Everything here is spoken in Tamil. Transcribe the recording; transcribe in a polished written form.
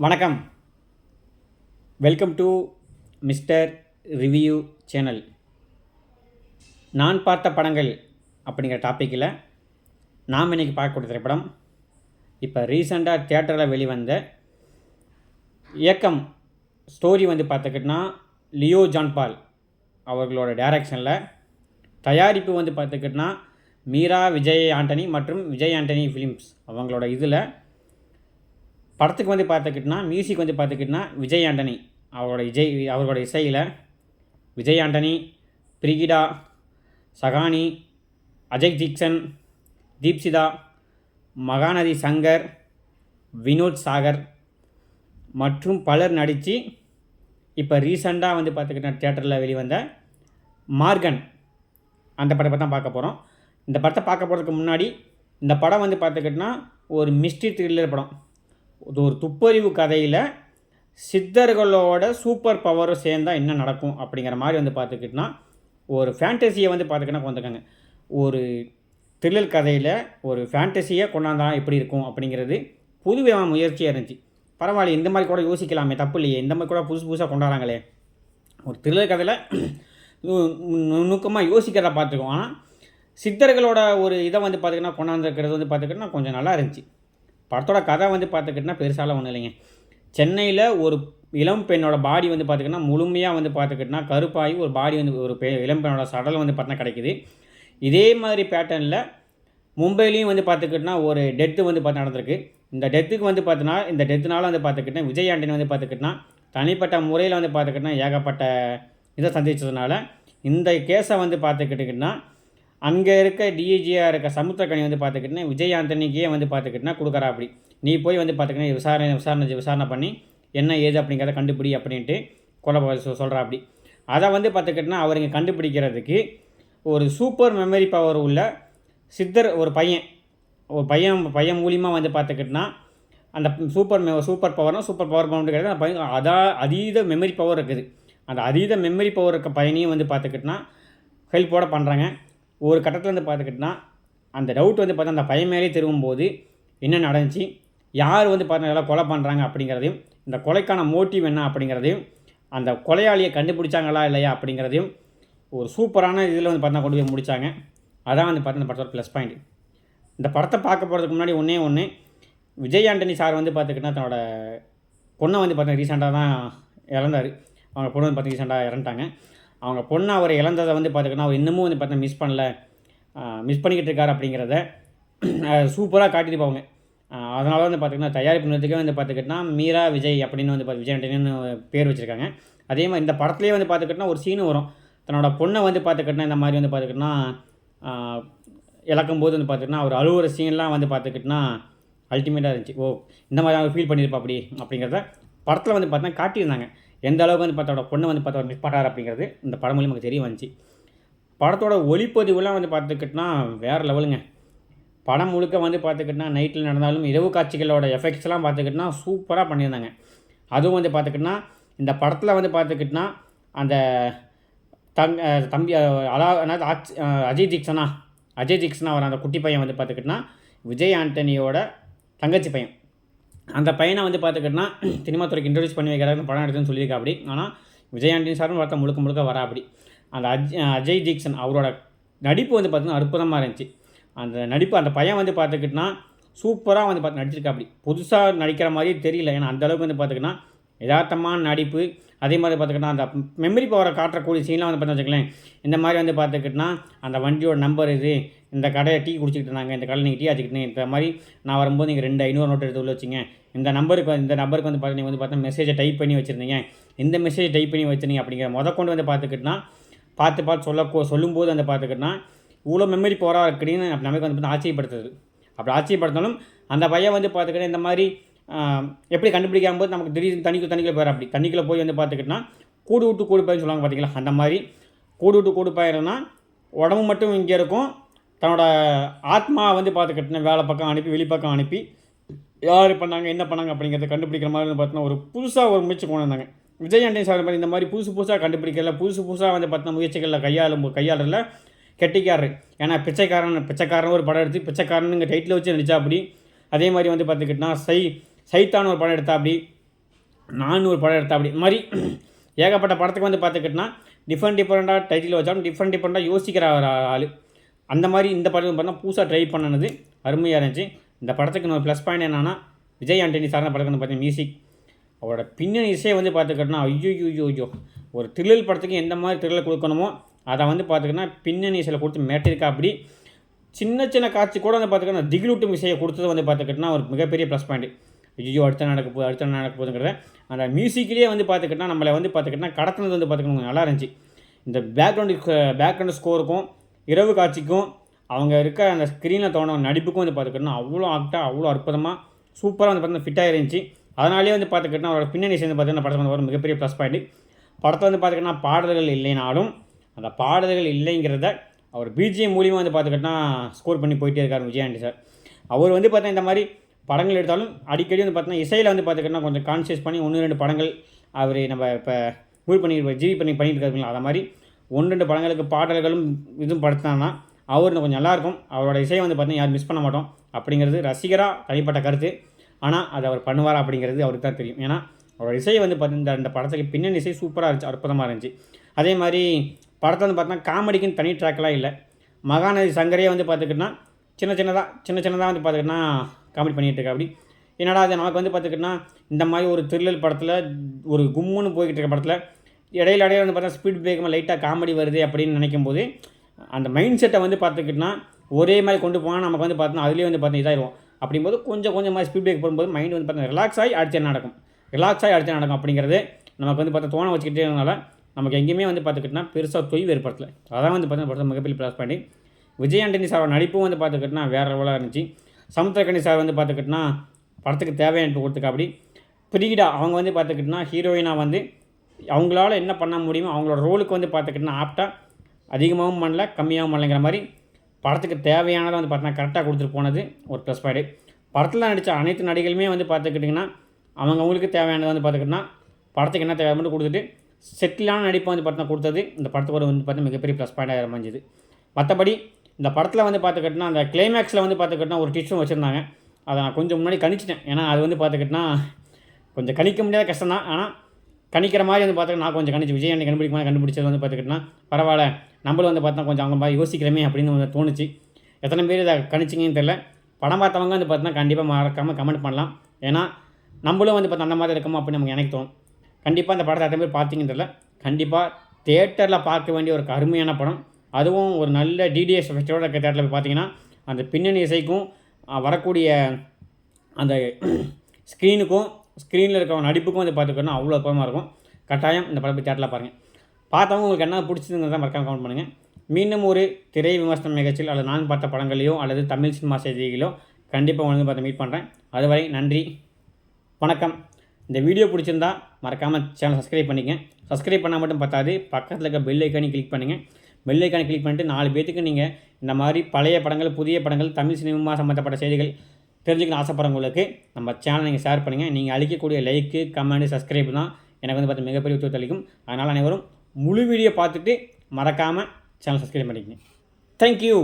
வணக்கம். Welcome to mister review channel. நான் பார்த்த படங்கள் அப்படிங்கிற டாப்பிக்கில் நாம் இன்றைக்கி பார்க்கக்கூடிய திரைப்படம் இப்போ ரீசெண்டாக தியேட்டரில் வெளிவந்த இயக்கம் ஸ்டோரி பார்த்துக்கிட்டோன்னா லியோ ஜான் பால் அவர்களோட டைரக்ஷனில், தயாரிப்பு பார்த்துக்கிட்டோன்னா மீரா விஜய் ஆண்டனி மற்றும் விஜய் ஆண்டனி ஃபிலிம்ஸ் அவங்களோட இதில். படத்துக்கு பார்த்துக்கிட்டோன்னா மியூசிக் பார்த்துக்கிட்டோன்னா விஜய் ஆண்டனி அவரோட இசையில் விஜய் ஆண்டனி, பிரிகிடா, சகானி, அஜய் தீக்ஷன், தீப்சிதா, மகாநதி சங்கர், வினோத் சாகர் மற்றும் பலர் நடித்து இப்போ ரீசெண்டாக பார்த்துக்கிட்டோன்னா தியேட்டரில் வெளிவந்த மார்கன் அந்த படத்தை தான் பார்க்க போகிறோம். இந்த படத்தை பார்க்க போகிறதுக்கு முன்னாடி இந்த படம் பார்த்துக்கிட்டோன்னா ஒரு மிஸ்ட்ரி த்ரில்லர் படம். இது ஒரு துப்பறிவு கதையில் சித்தர்களோட சூப்பர் பவரும் சேர்ந்தால் என்ன நடக்கும் அப்படிங்கிற மாதிரி பார்த்துக்கிட்டோன்னா ஒரு ஃபேண்டசியை பார்த்துக்கிட்டோன்னா கொண்டுக்காங்க. ஒரு த்ரில்லர் கதையில் ஒரு ஃபேண்டசியை கொண்டாந்தால் எப்படி இருக்கும் அப்படிங்கிறது புதுவிதமான முயற்சியாக இருந்துச்சு. பரவாயில்ல, இந்த மாதிரி கூட யோசிக்கலாமே, தப்பு இல்லையே, இந்த மாதிரி கூட புதுசு புதுசாக கொண்டாடுறாங்களே. ஒரு த்ரில்லர் கதையில் நுணுக்கமாக யோசிக்கிறத பார்த்துக்கோம். ஆனால் சித்தர்களோட ஒரு இதை பார்த்திங்கன்னா கொண்டாந்துருக்கிறது பார்த்துக்கிட்டோன்னா கொஞ்சம் நல்லா இருந்துச்சு. படத்தோட கதை பார்த்துக்கிட்டோன்னா பெருசாலாம் ஒன்றும் இல்லைங்க. சென்னையில் ஒரு இளம் பெண்ணோட பாடி பார்த்திங்கன்னா முழுமையாக பார்த்துக்கிட்டோன்னா கருப்பாகி ஒரு பாடி ஒரு இளம் பெண்ணோட சடல் பார்த்தீங்கன்னா கிடைக்குது. இதே மாதிரி பேட்டர்னில் மும்பையிலையும் பார்த்துக்கிட்டோன்னா ஒரு டெத்து பார்த்து நடந்திருக்கு. இந்த டெத்துக்கு பார்த்தீங்கன்னா இந்த டெத்துனால பார்த்துக்கிட்டேன் விஜய் ஆண்டனி பார்த்துக்கிட்டோன்னா தனிப்பட்ட முறையில் பார்த்துக்கிட்டோன்னா ஏகப்பட்ட இதை சந்தித்ததுனால இந்த கேஸை பார்த்துக்கிட்டிங்கன்னா அங்கே இருக்க டிஐஜியாக இருக்க சமுத்திரக்கனி பார்த்துக்கிட்டேன்னா விஜய் ஆண்டனிக்கே பார்த்துக்கிட்டேன்னா கொடுக்குறா. அப்படி நீ போய் பார்த்துக்கிட்டேன்னா விசாரணை பண்ணி என்ன ஏது அப்படிங்கிறத கண்டுபிடி அப்படின்ட்டு கொலை சொல்கிறா. அப்படி அதை பார்த்துக்கிட்டேன்னா அவருங்க கண்டுபிடிக்கிறதுக்கு ஒரு சூப்பர் மெமரி பவர் உள்ள சித்தர் ஒரு பையன் மூலியமாக பார்த்துக்கிட்டேன்னா அந்த சூப்பர் பவர் கிடையாது. அந்த பையன் அதீத மெமரி பவர் இருக்குது. அந்த அதீத மெமரி பவர் இருக்க பையனையும் பார்த்துக்கிட்டேன்னா ஹெல்ப்போடு பண்ணுறாங்க. ஒரு கட்டத்தில் பார்த்துக்கிட்டோன்னா அந்த டவுட் பார்த்தா அந்த பையன் மேலே திரும்பும்போது என்ன நடந்துச்சு, யார் பார்த்தா எல்லாம் கொலை பண்ணுறாங்க அப்படிங்கிறதையும், இந்த கொலைக்கான மோட்டிவ் என்ன அப்படிங்கிறதையும், அந்த கொலையாளியை கண்டுபிடிச்சாங்களா இல்லையா அப்படிங்கிறதையும் ஒரு சூப்பரான இதில் பார்த்தா கொண்டு போய் முடித்தாங்க. அதான் பார்த்தா இந்த படத்தோட ப்ளஸ் பாயிண்ட். இந்த படத்தை பார்க்க போகிறதுக்கு முன்னாடி ஒன்று விஜய் ஆண்டனி சார் பார்த்துக்கிட்டோன்னா தன்னோட பொண்ணை பார்த்தா ரீசெண்டாக தான் இறந்தார். அவங்க பொண்ணு பார்த்தா ரீசெண்டாக இறந்துட்டாங்க. அவங்க பொண்ணை அவர் இழந்ததை பார்த்துக்கிட்டோன்னா அவர் இன்னமும் பார்த்தா மிஸ் பண்ணிக்கிட்டு இருக்கார் அப்படிங்கிறத சூப்பராக காட்டியிருப்பாங்க. அதனால பார்த்திங்கன்னா தயாரிப்பு நிறுவனத்துக்கே பார்த்துக்கிட்டோன்னா மீரா விஜய் அப்படின்னு விஜய் ஆண்டனின்னு பேர் வச்சுருக்காங்க. அதே மாதிரி இந்த படத்துலேயே பார்த்துக்கிட்டோன்னா ஒரு சீனு வரும். தன்னோட பொண்ணை பார்த்துக்கிட்டோன்னா இந்த மாதிரி பார்த்துக்கிட்டோன்னா இழக்கும்போது பார்த்துக்கிட்டோன்னா அவர் அழுகிற சீன்லாம் பார்த்துக்கிட்டோன்னா அல்டிமேட்டாக இருந்துச்சு. இந்த மாதிரி அவர் ஃபீல் பண்ணியிருப்பா அப்படிங்கிறத படத்தில் பார்த்தீங்கன்னா காட்டியிருந்தாங்க. எந்த அளவுக்கு பார்த்தோட பொண்ணை பார்த்தா மிஸ் பண்ணுறாரு அப்படிங்கிறது இந்த படம் மூலியம் நமக்கு தெரிய வந்துச்சு. படத்தோட ஒளிப்பதிவுலாம் பார்த்துக்கிட்டோன்னா வேறு லெவலுங்க. படம் முழுக்க பார்த்துக்கிட்டோன்னா நைட்டில் நடந்தாலும் இரவு காட்சிகளோட எஃபெக்ட்ஸ்லாம் பார்த்துக்கிட்டோன்னா சூப்பராக பண்ணியிருந்தாங்க. அதுவும் பார்த்துக்கிட்டோன்னா இந்த படத்தில் பார்த்துக்கிட்டோன்னா அந்த தம்பி அஜய் தீக்ஷனா வர அந்த குட்டி பையன் பார்த்துக்கிட்டோன்னா விஜய் ஆண்டனியோட தங்கச்சி பையன். அந்த பையனை பார்த்துக்கிட்டோன்னா சினிமா துறைக்கு இன்ட்ரடியூஸ் பண்ணி வைக்கிறாருன்னு படம் எடுத்துன்னு சொல்லியிருக்கா. அப்படி ஆனால் விஜய் ஆண்டனி சாரும் பார்த்தா முழுக்க வரா. அப்படி அந்த அஜய் தீக்ஷன் அவரோட நடிப்பு பார்த்திங்கன்னா அற்புதமாக இருந்துச்சு. அந்த நடிப்பு அந்த பையன் பார்த்துக்கிட்டோன்னா சூப்பராக பார்த்து நடிச்சிருக்கா. அப்படி புதுசாக நடிக்கிற மாதிரியே தெரியல. ஏன்னா அந்தளவுக்கு பார்த்துக்கிட்டோன்னா யதார்த்தமான நடிப்பு. அதே மாதிரி பார்த்துக்கிட்டோன்னா அந்த மெமரி பவரை காட்டக்கூடிய சீன்லாம் பார்த்தா வச்சுக்கலேன். இந்த மாதிரி பார்த்துக்கிட்டோன்னா அந்த வண்டியோட நம்பர் இது, இந்த கடையை டீ குடிச்சிக்கிட்டு இருந்தாங்க, இந்த கடையில் நீங்கள் டீ ஆச்சுக்கிட்டேன், இந்த மாதிரி நான் வரும்போது நீங்கள் 2 500 நோட்டு எடுத்து உள்ள வச்சிங்க, இந்த நம்பருக்கு பார்த்தா நீங்கள் பார்த்தா மெசேஜை டைப் பண்ணி வச்சுருந்தீங்க, இந்த மெசேஜ் டைப் பண்ணி வச்சுருந்தீங்க அப்படிங்கிற கொண்டு பார்த்துக்கிட்டோன்னா பார்த்து சொல்லும்போது பார்த்துக்கிட்டோன்னா இவ்வளோ மெமரி பவராக இருக்குன்னு நமக்கு பார்த்தா ஆச்சரியப்படுத்துது. அப்படி ஆச்சரியப்படுத்தாலும் அந்த பையன் பார்த்துக்கிட்டேன் இந்த மாதிரி எப்படி கண்டுபிடிக்காம போது நமக்கு திடீர்னு தண்ணிக்குள்ளே போயிடும். அப்படி தண்ணிக்குள்ளே போய் பார்த்துக்கிட்டோன்னா கூடு விட்டு கூடு பாயின்னு சொல்லுவாங்க பார்த்தீங்களா, அந்த மாதிரி கூடு விட்டு கூடு பாயிரன்னா உடம்பு மட்டும் இங்கே இருக்கும், தன்னோட ஆத்மா பார்த்துக்கிட்டோன்னா வேலை பக்கம் அனுப்பி வெளிப்பக்கம் அனுப்பி யார் பண்ணாங்க என்ன பண்ணாங்க அப்படிங்கிறத கண்டுபிடிக்கிற மாதிரி பார்த்தீங்கன்னா ஒரு புதுசாக ஒரு முயற்சி கொண்டு வந்தாங்க. விஜய் ஆண்டனி சார் மாதிரி இந்த மாதிரி புதுசாக கண்டுபிடிக்கல, புதுசாக பார்த்தீங்கன்னா முயற்சிகளில் கையாளரில் கெட்டிக்காரரு. ஏன்னா பிச்சைக்காரன் ஒரு படம் எடுத்து பிச்சைக்காரனுங்க டைட்டில் வச்சு நடித்தா. அப்படி அதே மாதிரி பார்த்துக்கிட்டோன்னா சைத்தான் ஒரு படம் எடுத்தா. அப்படி 400 படம் எடுத்தா அப்படி. இது மாதிரி ஏகப்பட்ட படத்துக்கு வந்து பார்த்துக்கிட்டனா டிஃப்ரெண்ட்டாக டைட்டில் வச்சாலும் டிஃப்ரெண்ட்டாக யோசிக்கிற ஒரு ஆள். அந்த மாதிரி இந்த படத்துக்கு பார்த்தா புதுசாக ட்ரை பண்ணது அருமையாக இருந்துச்சு. இந்த படத்துக்கு இன்னொரு ப்ளஸ் பாயிண்ட் என்னென்னா, விஜய் ஆண்டனி சார்ந்த படத்துக்கு வந்து பார்த்தீங்கன்னா மியூசிக், அவரோட பின்னணி இசையை வந்து பார்த்துக்கிட்டனா ஐயோ ஒரு த்ரில்லர் படத்துக்கு எந்த மாதிரி த்ரில்லர் கொடுக்கணுமோ அதை வந்து பார்த்துக்கிட்டனா பின்னணி இசையில் கொடுத்து மேட்டிருக்கா. அப்படி சின்ன காட்சி கூட வந்து பார்த்துக்கிட்டா திகிலூட்டும் இசையை கொடுத்தது வந்து பார்த்துக்கிட்டனா ஒரு மிகப்பெரிய ப்ளஸ் பாயிண்ட். ஐயோ அடுத்த நடக்க போகுதுங்கிறத அந்த மியூசிக்லேயே வந்து பார்த்துக்கிட்டா நம்மளை வந்து பார்த்துக்கிட்டனா கடத்தினது வந்து பார்த்துக்கிட்டா நல்லா இருந்துச்சு. இந்த பேக்ரவுண்டு ஸ்கோருக்கும் இரவு காட்சிக்கும் அவங்க இருக்க அந்த ஸ்க்ரீனில் தோணும் நடிப்புக்கும் வந்து பார்த்துக்கிட்டோன்னா அவ்வளோ ஆக்டாக அவ்வளோ அற்புதமாக சூப்பராக வந்து பார்த்தீங்கன்னா ஃபிட்டாக இருந்துச்சு. அதனாலே வந்து பார்த்துக்கிட்டோன்னா அவரோட பின்னணி சேர்ந்து பார்த்தீங்கன்னா படத்தில் வந்து ஒரு மிகப்பெரிய ப்ளஸ் பாயிண்ட். படத்தை வந்து பார்த்துக்கிட்டோன்னா பாடல்கள் இல்லைனாலும் அந்த பாடல்கள் இல்லைங்கிறத அவர் பிஜிஎம் மூலியமாக வந்து பார்த்துக்கிட்டோன்னா ஸ்கோர் பண்ணி போயிட்டே இருக்கார் விஜயாண்டி சார். அவர் வந்து பார்த்தா இந்த மாதிரி படங்கள் எடுத்தாலும் அடிக்கடி வந்து பார்த்தீங்கன்னா இசையில் வந்து பார்த்துக்கிட்டோன்னா கொஞ்சம் கான்சியஸ் பண்ணி 1-2 படங்கள் அவர் நம்ம இப்போ மூவ் பண்ணிட்டு இருக்காருங்களா, அதை மாதிரி 1-2 படங்களுக்கு பாடல்களும் இதுவும் படுத்தினான்னா அவர் கொஞ்சம் நல்லாயிருக்கும். அவரோட இசையை வந்து பார்த்தீங்கன்னா யாரும் மிஸ் பண்ண மாட்டோம் அப்படிங்கிறது ரசிகராக தனிப்பட்ட கருத்து. ஆனால் அதை அவர் பண்ணுவார் அப்படிங்கிறது அவருக்கு தான் தெரியும். ஏன்னா அவரோட இசையை வந்து பார்த்தீங்கன்னா இந்த படத்துக்கு பின்னணி இசை சூப்பராக இருந்துச்சு, அற்புதமாக இருந்துச்சு. அதே மாதிரி படத்தை வந்து பார்த்தீங்கன்னா காமெடிக்குன்னு தனி ட்ராக்கெலாம் இல்லை. மகாநதி சங்கரே வந்து பார்த்துக்கிட்டோன்னா சின்னதாக வந்து பார்த்துக்கிட்டோன்னா காமெடி பண்ணிகிட்டு இருக்கா. அப்படி என்னடா அது நமக்கு வந்து பார்த்துக்கிட்டோன்னா இந்த மாதிரி ஒரு த்ரில்லர் படத்தில் ஒரு கும்முன்னு போய்கிட்டு இருக்க படத்தில் இடையில வந்து பார்த்தா ஸ்பீட் பிரேக் லைட்டாக காமெடி வருது அப்படின்னு நினைக்கும் போது அந்த மைண்ட் செட்டை வந்து பார்த்துக்கிட்டோன்னா ஒரே மாதிரி கொண்டு போனால் நமக்கு வந்து பார்த்தோன்னா அதுலேயே வந்து பார்த்தா இதாகிடும். அப்படிங்கும்போது கொஞ்சமாக ஸ்பீட் பிரேக் போகும்போது மைண்ட் வந்து பார்த்தா ரிலாக்ஸ் ஆகி அடுத்து நடக்கும் அப்படிங்கிறது நமக்கு வந்து பார்த்தா தோண வச்சுக்கிட்டே இருந்தனால நமக்கு எங்கேயுமே வந்து பார்த்துக்கிட்டோன்னா பெருசாக தொய்வு ஏற்படுத்தல. அதான் வந்து பார்த்தீங்கன்னா படத்தை மிகப்பெரிய ப்ளஸ் பாயிண்ட். விஜய் ஆண்டனி சாரோட நடிப்பும் வந்து பார்த்துக்கிட்டோன்னா வேறு லெவலாக இருந்துச்சு. சமுத்திரக்கனி சார் வந்து பார்த்துக்கிட்டோன்னா படத்துக்கு தேவையான கொடுத்துக்கா. அப்படி பிரிகிடா அவங்க வந்து பார்த்துக்கிட்டோன்னா ஹீரோயினாக வந்து அவங்களால என்ன பண்ண முடியுமோ அவங்களோட ரோலுக்கு வந்து பார்த்துக்கிட்டோன்னா ஆப்டாக அதிகமாகவும் பண்ணல கம்மியாகவும் பண்ணலைங்கிற மாதிரி படத்துக்கு தேவையானதை வந்து பார்த்தீங்கன்னா கரெக்டாக கொடுத்துட்டு போனது ஒரு ப்ளஸ் பாயிண்ட். படத்தில் நடித்த அனைத்து நடிகளுமே வந்து பார்த்துக்கிட்டிங்கன்னா அவங்களுக்கு தேவையானதை வந்து பார்த்துக்கிட்டோன்னா படத்துக்கு என்ன தேவை மட்டும் கொடுத்துட்டு செட்டிலான நடிப்பை வந்து பார்த்தீங்கன்னா கொடுத்தது இந்த படத்துக்கு வந்து பார்த்தீங்கன்னா மிகப்பெரிய ப்ளஸ் பாயிண்டாக அமைஞ்சுது. மற்றபடி இந்த படத்தில் வந்து பார்த்துக்கிட்டோன்னா அந்த கிளைமேக்ஸில் வந்து பார்த்துக்கிட்டோன்னா ஒரு டிஷ்ஷும் வச்சுருந்தாங்க. அதை நான் கொஞ்சம் முன்னாடி கணிச்சிட்டேன். ஏன்னா அது வந்து பார்த்துக்கிட்டோன்னா கொஞ்சம் கணிக்க முடியாத கஷ்டம் தான். ஆனால் கணிக்கிற மாதிரி வந்து பார்த்துக்கிட்டு நான் கொஞ்சம் கணிச்சு விஜய் அண்ணன் கண்டுபிடிச்சது வந்து பார்த்துக்கிட்டோன்னா பரவாயில்ல, நம்மளும் வந்து பார்த்தா கொஞ்சம் அவங்க மாதிரி யோசிக்கிறமே அப்படின்னு வந்து தோணுச்சு. எத்தனை பேர் இதை கணிச்சிங்கன்னு தெரியல. படம் பார்த்தவங்க வந்து பார்த்தீங்கன்னா கண்டிப்பாக மறக்காமல் கமெண்ட் பண்ணலாம். ஏன்னா நம்மளும் வந்து பார்த்தா அந்த மாதிரி இருக்கோமோ அப்படின்னு நமக்கு எனக்கு தோணும். கண்டிப்பாக இந்த படத்தை எத்தனை பேர் பார்த்தீங்கன்னு தெரியல. கண்டிப்பாக தேட்டரில் பார்க்க வேண்டிய ஒரு அருமையான படம். அதுவும் ஒரு நல்ல டிடிஎஸ் ஃபெஸ்டிவலோட இருக்க தேட்டரில் போய் பார்த்தீங்கன்னா அந்த பின்னணி இசைக்கும் வரக்கூடிய அந்த ஸ்க்ரீனில் இருக்கிற நடிப்புக்கும் வந்து பார்த்துக்கணும் அவ்வளோ அற்புதமாக இருக்கும். கட்டாயம் இந்த படம் போய் தேட்டரில் பாருங்கள். பார்த்தவங்க உங்களுக்கு என்ன பிடிச்சதுங்கிறத மறக்காமல் கமெண்ட் பண்ணுங்கள். மீண்டும் ஒரு திரை விமர்சன நிகழ்ச்சியில் அல்லது நான் பார்த்த படங்களையோ அல்லது தமிழ் சினிமா செய்திகளோ கண்டிப்பாக உங்களுக்கு பார்த்து மீட் பண்ணுறேன். அதுவரை நன்றி, வணக்கம். இந்த வீடியோ பிடிச்சிருந்தா மறக்காமல் சேனல் சப்ஸ்கிரைப் பண்ணிக்கங்க. சப்ஸ்கிரைப் பண்ணால் மட்டும் பார்த்தாது, பக்கத்தில் இருக்க பெல் ஐக்கானி கிளிக் பண்ணுங்கள். பெல் ஐக்கானி கிளிக் பண்ணிட்டு 4 பேத்துக்கு நீங்கள் இந்த மாதிரி பழைய படங்கள், புதிய படங்கள், தமிழ் சினிமா சம்மந்தப்பட்ட செய்திகள் தெரிஞ்சுக்கணும் ஆசைப்படுறவங்களுக்கு நம்ம சேனலை நீங்கள் ஷேர் பண்ணுங்கள். நீங்கள் அளிக்கக்கூடிய லைக்கு, கமெண்ட், சப்ஸ்கிரைப் தான் எனக்கு வந்து பார்த்து மிகப்பெரிய உத்தரவு அளிக்கும். அதனால் அனைவரும் முழு வீடியோ பார்த்துட்டு மறக்காமல் சேனல் சப்ஸ்கிரைப் பண்ணிக்கங்க. தேங்க்யூ.